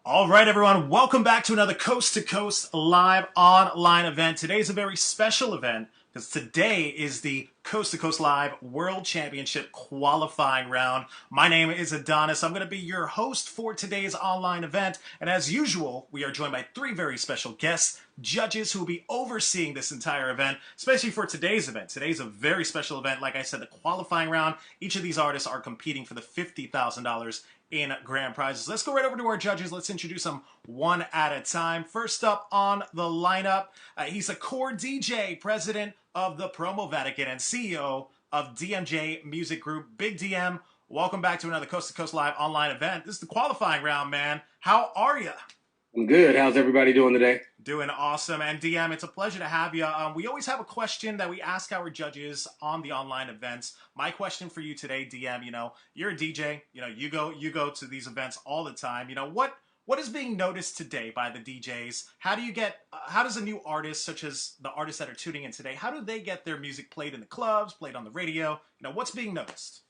All right, everyone, welcome back to another Coast to Coast live online event. Today's a very special event because today is the Coast to Coast Live World Championship qualifying round. My name is Adonis. I'm going to be your host for today's online event. And as usual, we are joined by three very special guests, judges who will be overseeing this entire event, especially for today's event. Today's a very special event. Like I said, the qualifying round. Each of these artists are competing for the $50,000 in grand prizes. Let's go right over to our judges. Let's introduce them one at a time. First up on the lineup, he's a core DJ, president of the Promo Vatican, and CEO of DMJ Music Group. Big DM, welcome back to another Coast to Coast Live online event. This is the qualifying round, man. How are you? I'm good. How's everybody doing today? Doing awesome. And DM, it's a pleasure to have you. We always have a question that we ask our judges on the online events. My question for you today, DM, you're a DJ, you go to these events all the time. What is being noticed today by the DJs? How does a new artist, such as the artists that are tuning in today, how do they get their music played in the clubs, played on the radio? What's being noticed?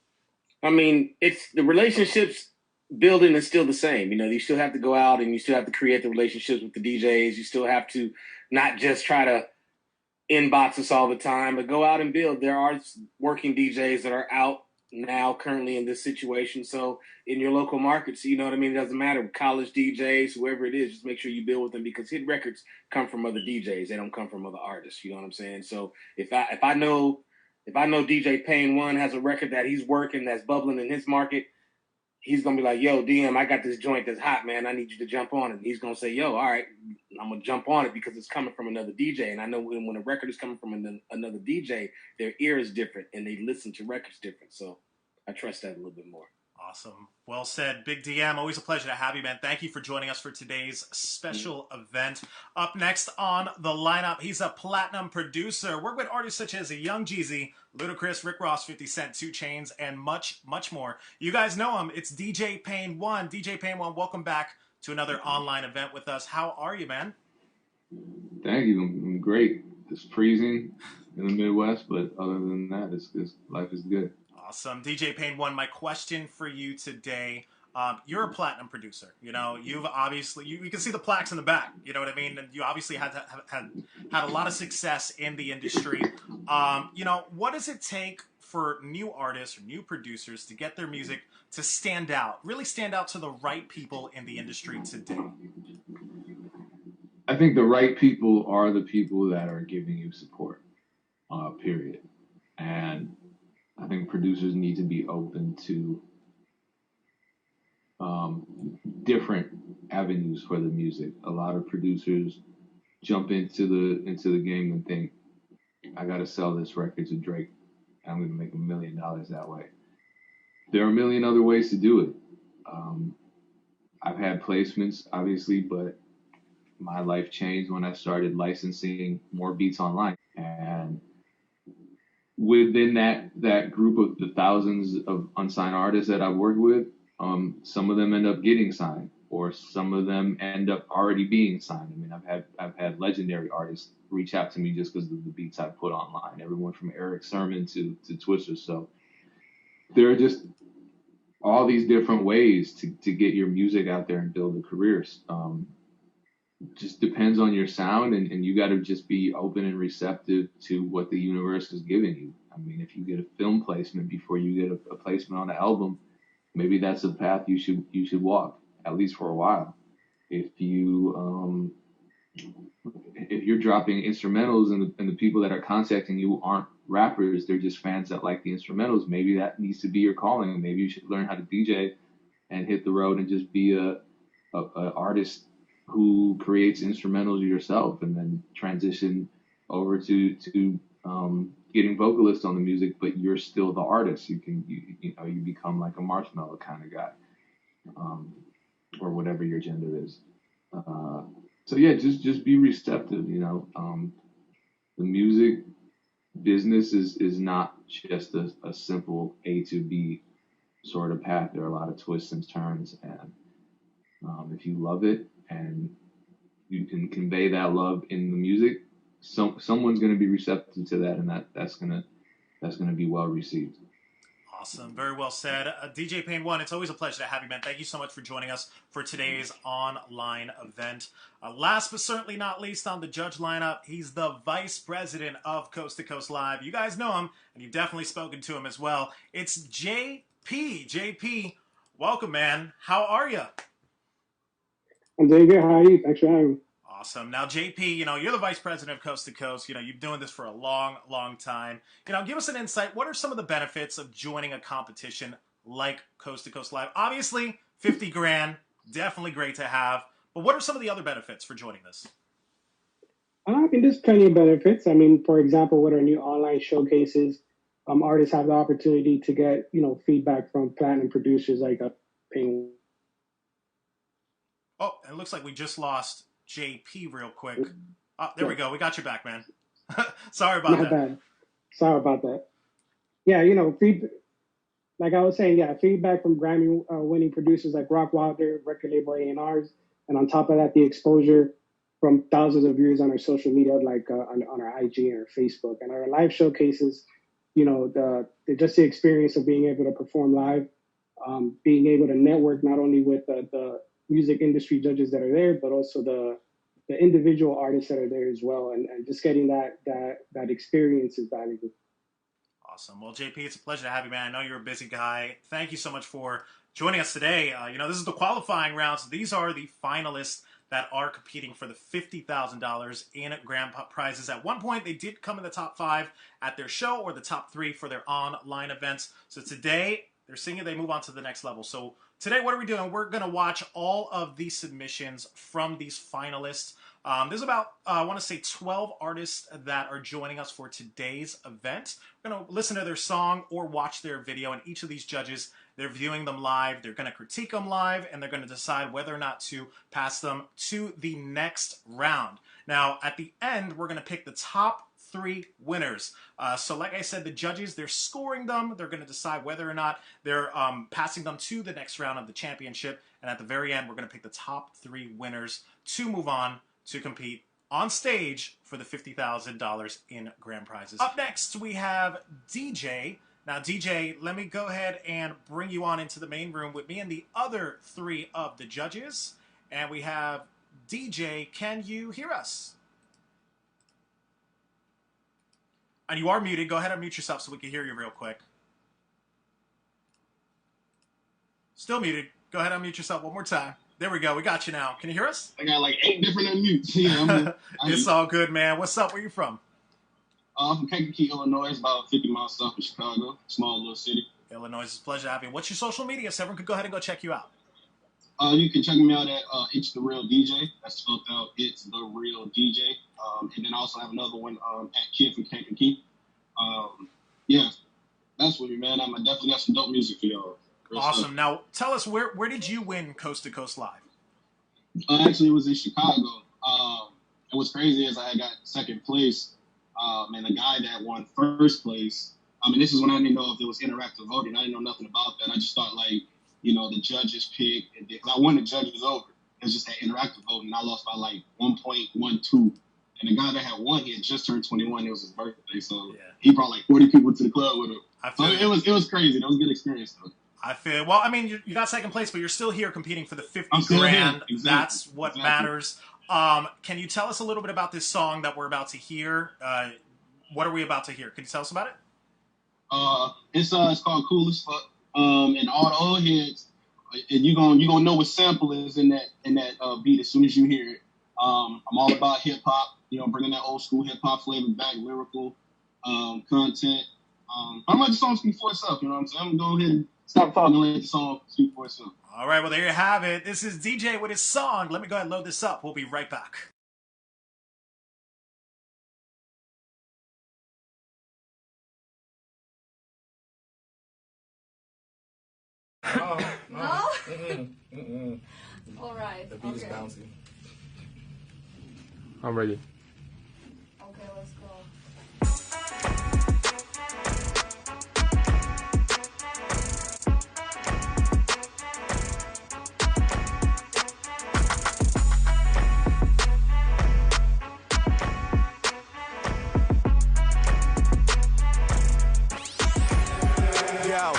I mean, it's the relationships building is still the same. You still have to go out and you still have to create the relationships with the DJs. You still have to not just try to inbox us all the time, but go out and build. There are working DJs that are out now currently in this situation. So in your local markets, you know what I mean? It doesn't matter. College DJs, whoever it is, just make sure you build with them because hit records come from other DJs. They don't come from other artists. You know what I'm saying? So if I know DJ Payne One has a record that he's working that's bubbling in his market, he's gonna be like, "Yo, DM, I got this joint that's hot, man. I need you to jump on it." And he's gonna say, "Yo, all right, I'm gonna jump on it because it's coming from another DJ." And I know when a record is coming from another DJ, their ear is different and they listen to records different. So I trust that a little bit more. Awesome. Well said. Big DM, always a pleasure to have you, man. Thank you for joining us for today's special event. Up next on the lineup, he's a platinum producer. Worked with artists such as Young Jeezy, Ludacris, Rick Ross, 50 Cent, 2 Chainz, and much, much more. You guys know him. It's DJ Payne One. DJ Payne One, welcome back to another online event with us. How are you, man? Thank you. I'm great. It's freezing in the Midwest, but other than that, life is good. Awesome. DJ Payne One, my question for you today. You're a platinum producer. You've obviously you can see the plaques in the back. You know what I mean. And you obviously had a lot of success in the industry. What does it take for new artists or new producers to get their music to stand out, really stand out to the right people in the industry today? I think the right people are the people that are giving you support. Period. And I think producers need to be open to different avenues for the music. A lot of producers jump into the game and think, I got to sell this record to Drake. I'm going to make $1 million that way. There are a million other ways to do it. I've had placements, obviously, but my life changed when I started licensing more beats online. And within that group of the thousands of unsigned artists that I've worked with, some of them end up getting signed, or some of them end up already being signed. I mean, I've had legendary artists reach out to me just because of the beats I put online. Everyone from Eric Sermon to Twister. So there are just all these different ways to get your music out there and build a career. Just depends on your sound, and you got to just be open and receptive to what the universe is giving you. I mean, if you get a film placement before you get a placement on an album, maybe that's a path you should walk, at least for a while. If you're dropping instrumentals and the people that are contacting you aren't rappers, they're just fans that like the instrumentals, maybe that needs to be your calling. Maybe you should learn how to DJ and hit the road and just be a artist who creates instrumentals yourself, and then transition over to getting vocalists on the music, but you're still the artist. You become like a Marshmallow kind of guy, or whatever your gender is. So yeah, just be receptive. The music business is not just a simple A to B sort of path. There are a lot of twists and turns, and if you love it and you can convey that love in the music, someone's going to be receptive to that, and that's going to be well received. Awesome. Very well said. DJ Payne 1, it's always a pleasure to have you, man. Thank you so much for joining us for today's online event. Last but certainly not least on the judge lineup, he's the vice president of Coast to Coast Live. You guys know him, and you've definitely spoken to him as well. It's JP. JP, welcome, man. How are you? I'm doing good. How are you? Thanks for having me. Awesome. Now, JP, you're the vice president of Coast to Coast. You've been doing this for a long, long time. Give us an insight. What are some of the benefits of joining a competition like Coast to Coast Live? Obviously, 50 grand, definitely great to have. But what are some of the other benefits for joining this? I mean, there's plenty of benefits. I mean, for example, with our new online showcases, artists have the opportunity to get, feedback from platinum producers like Payne. Oh, it looks like we just lost JP real quick. Oh, there we go. We got you back, man. Sorry about Not that. bad. Sorry about that. Yeah, like I was saying, feedback from Grammy winning producers like Rock Wilder, record label A&Rs, and on top of that, the exposure from thousands of viewers on our social media, like on our IG and our Facebook, and our live showcases. Just the experience of being able to perform live, being able to network not only with the music industry judges that are there, but also the individual artists that are there as well, and just getting that experience is valuable. Awesome. Well, JP, it's a pleasure to have you, man. I know you're a busy guy. Thank you so much for joining us today. This is the qualifying rounds. These are the finalists that are competing for the $50,000 in grand prizes. At one point, they did come in the top 5 at their show or the top 3 for their online events. So today, they're singing, they move on to the next level. So today, what are we doing? We're going to watch all of these submissions from these finalists. There's about, I want to say, 12 artists that are joining us for today's event. We're going to listen to their song or watch their video, and each of these judges, they're viewing them live, they're going to critique them live, and they're going to decide whether or not to pass them to the next round. Now, at the end, we're going to pick the top 3 winners. So like I said, the judges, they're scoring them. They're going to decide whether or not they're passing them to the next round of the championship. And at the very end, we're going to pick the top 3 winners to move on to compete on stage for the $50,000 in grand prizes. Up next, we have DJ. Now, DJ, let me go ahead and bring you on into the main room with me and the other 3 of the judges. And we have DJ. Can you hear us? And you are muted. Go ahead and mute yourself so we can hear you real quick. Still muted. Go ahead and unmute yourself one more time. There we go. We got you now. Can you hear us? I got like 8 different unmutes. Yeah, it's all good, man. What's up? Where you from? I'm from Kankakee, Illinois. It's about 50 miles south of Chicago. Small little city. Illinois, it's a pleasure to have you. What's your social media so everyone could go ahead and go check you out? You can check me out at It's The Real DJ. That's spelled out It's The Real DJ. And then I also have another one at Kid from Kankakee. Yeah, that's with me, man. I definitely got some dope music for y'all. Awesome. Now, tell us, where did you win Coast to Coast Live? Actually, it was in Chicago. And what's crazy is I got second place, and the guy that won first place, and this is when I didn't know if it was interactive voting. I didn't know nothing about that. I just thought, the judges pick, because I won the judges over. It was just that interactive voting, and I lost by, 1.12. And the guy that had won, he had just turned 21. It was his birthday, so he brought, 40 people to the club with him. It was crazy. That was a good experience, though. I feel, well, I mean, you got second place, but you're still here competing for the 50 grand. Exactly. That's what matters. Can you tell us a little bit about this song that we're about to hear? What are we about to hear? Can you tell us about it? It's called Cool as Fuck. And all the old heads, you gonna know what sample is in that beat as soon as you hear it. I'm all about hip hop, bringing that old school hip hop flavor back, lyrical content. I'm gonna let the song speak for itself. You know what I'm saying? I'm gonna go ahead and stop talking and let the song speak for itself. All right, well, there you have it. This is DJ with his song. Let me go ahead and load this up. We'll be right back. No? All right. The beat is bouncy. I'm ready. Okay, let's go. Yo,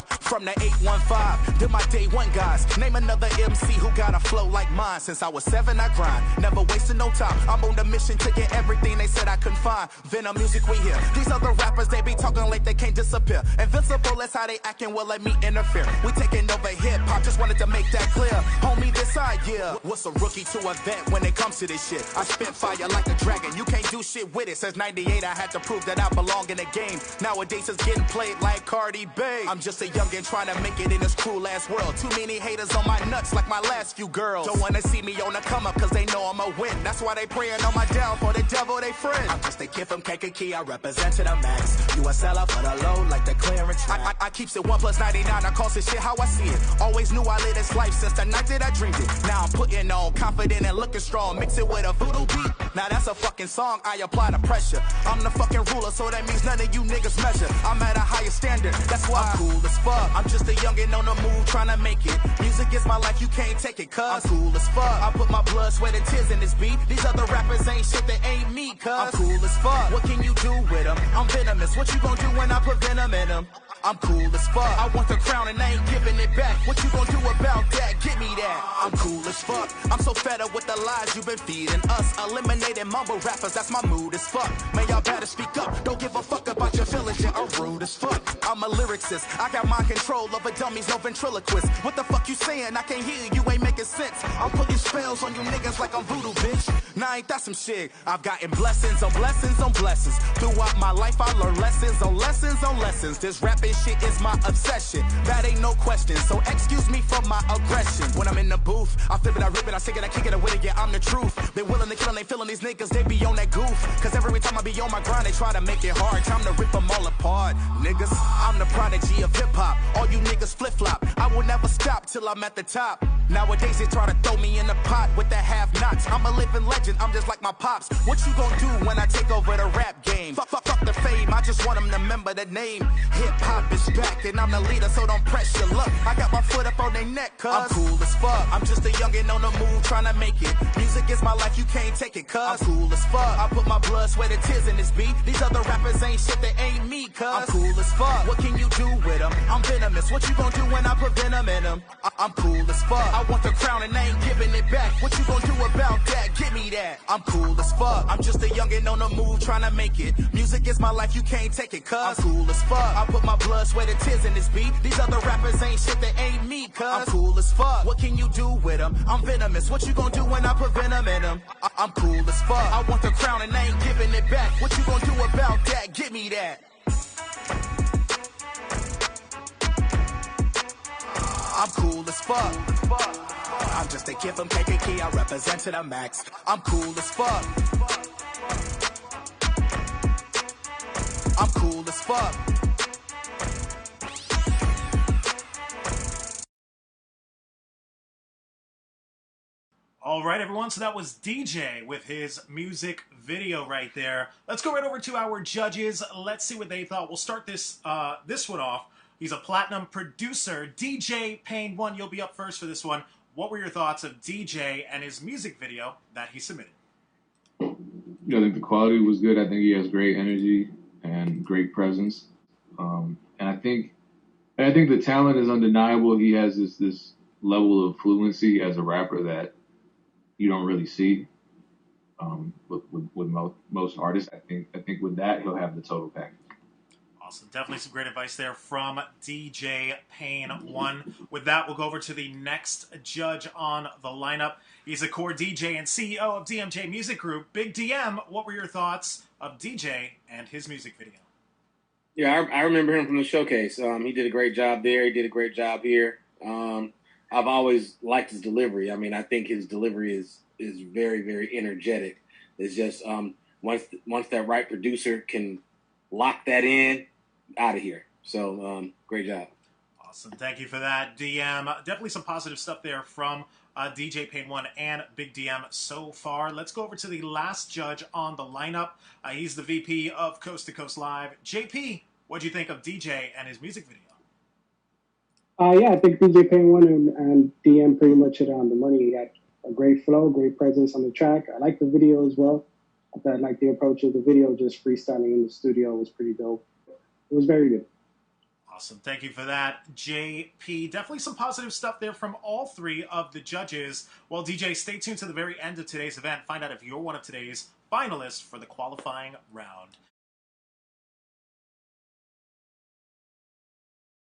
day one guys. Name another MC who got a flow like mine. Since I was 7, I grind, never wasting no time. I'm on the mission to get everything they said I couldn't find. Venom music we hear. These other rappers, they be talking like they can't disappear. Invincible, that's how they acting, well let me interfere. We taking over hip-hop, just wanted to make that clear. Homie, this idea, what's a rookie to a vet when it comes to this shit? I spit fire like a dragon, you can't do shit with it. Since 98, I had to prove that I belong in the game. Nowadays it's getting played like Cardi B. I'm just a youngin' trying to make it in this cruel ass world. Too many haters on my nuts like my last few girls. Don't wanna see me on the come up cause they know I'ma win. That's why they praying on my downfall, the devil they friend. I'm just a kid from Kankakee, I represent to the max. You a seller for the low like the clearance track. I keeps it 1 + 99, I calls this shit how I see it. Always knew I lived this life since the night that I dreamed it. Now I'm putting on confident and looking strong. Mix it with a voodoo beat. Now that's a fucking song, I apply the pressure. I'm the fucking ruler, so that means none of you niggas measure. I'm at a higher standard, that's why I'm cool as fuck. I'm just a youngin' on the move trying to make it. Music is my life, you can't take it, cuz I'm cool as fuck. I put my blood, sweat, and tears in this beat. These other rappers ain't shit, they ain't me, cuz I'm cool as fuck. What can you do with them? I'm venomous, what you gon' do when I put venom in them? I'm cool as fuck. I want the crown and I ain't giving it back. What you gon' do about that? Give me that. I'm cool as fuck. I'm so fed up with the lies you've been feeding us. Eliminating mumble rappers, that's my mood as fuck. Man, y'all better speak up. Don't give a fuck about your feelings, yeah, I'm rude as fuck. I'm a lyricist. I got mind control over dummies, no ventriloquist. What the fuck you saying? I can't hear you, ain't making sense. I'm putting spells on you niggas like I'm voodoo, bitch. Nah, ain't that some shit? I've gotten blessings on blessings on blessings. Throughout my life, I learned lessons on lessons on lessons. This rapping shit is my obsession. That ain't no question. So excuse me for my aggression. When I'm in the booth, I flip it, I rip it, I stick it, I kick it, I win it, yeah, I'm the truth. Been willing to kill and they feeling these niggas, they be on that goof. Cause every time I be on my grind, they try to make it hard. Time to rip them all apart, niggas. I'm the prodigy of hip-hop. All you niggas flip-flop. I will never stop till I'm at the top. Nowadays they try to throw me in the pot with the have-nots. I'm a living legend, I'm just like my pops. What you gon' do when I take over the rap game? Fuck the fame, I just want them to remember the name. Hip-hop is back and I'm the leader, so don't press your luck. I got my foot up on their neck, cuz I'm cool as fuck. I'm just a youngin' on the move trying to make it. Music is my life, you can't take it, cuz I'm cool as fuck. I put my blood, sweat, and tears in this beat. These other rappers ain't shit, they ain't me, cuz I'm cool as fuck. What can you do with them? I'm venomous. What you gon' do when I put venom in them? I'm cool as fuck. I want the crown and I ain't giving it back. What you gon' do about that? Give me that. I'm cool as fuck. I'm just a youngin' on the move trying to make it. Music is my life, you can't take it, cuz I'm cool as fuck. I put my blood, sweat, and tears in this beat. These other rappers ain't shit, they ain't me, cuz I'm cool as fuck. What can you do with them? I'm venomous. What you gon' do when I put venom in them? I'm cool as fuck. I want the crown and I ain't giving it back. What you gon' do about that? Give me that. I'm cool as fuck. I'm just a kid from Kankakee, I represent to the max. I'm cool as fuck. I'm cool as fuck. All right, everyone. So that was DJ with his music video right there. Let's go right over to our judges. Let's see what they thought. We'll start this one off. He's a platinum producer. DJ Payne 1, you'll be up first for this one. What were your thoughts of DJ and his music video that he submitted? I think the quality was good. I think he has great energy and great presence. And I think the talent is undeniable. He has this level of fluency as a rapper that you don't really see with most artists. I think with that he'll have the total package. Awesome. Definitely some great advice there from DJ Payne 1. With that, we'll go over to the next judge on the lineup. He's a core DJ and CEO of DMJ Music Group. Big DM, what were your thoughts of DJ and his music video? Yeah, I remember him from the showcase. He did a great job there. He did a great job here. I've always liked his delivery. I mean, I think his delivery is very, very energetic. It's just once that right producer can lock that in, out of here. So great job. Awesome. Thank you for that, DM. Definitely some positive stuff there from DJ Payne 1 and Big DM so far. Let's go over to the last judge on the lineup. He's the VP of Coast to Coast Live. JP, what do you think of DJ and his music video? Yeah, I think DJ Payne 1 and DM pretty much hit it on the money. He had a great flow, great presence on the track. I like the video as well. I thought like the approach of the video, just freestyling in the studio, was pretty dope. It was very good. Awesome. Thank you for that, JP. Definitely some positive stuff there from all three of the judges. Well, DJ, stay tuned to the very end of today's event. Find out if you're one of today's finalists for the qualifying round.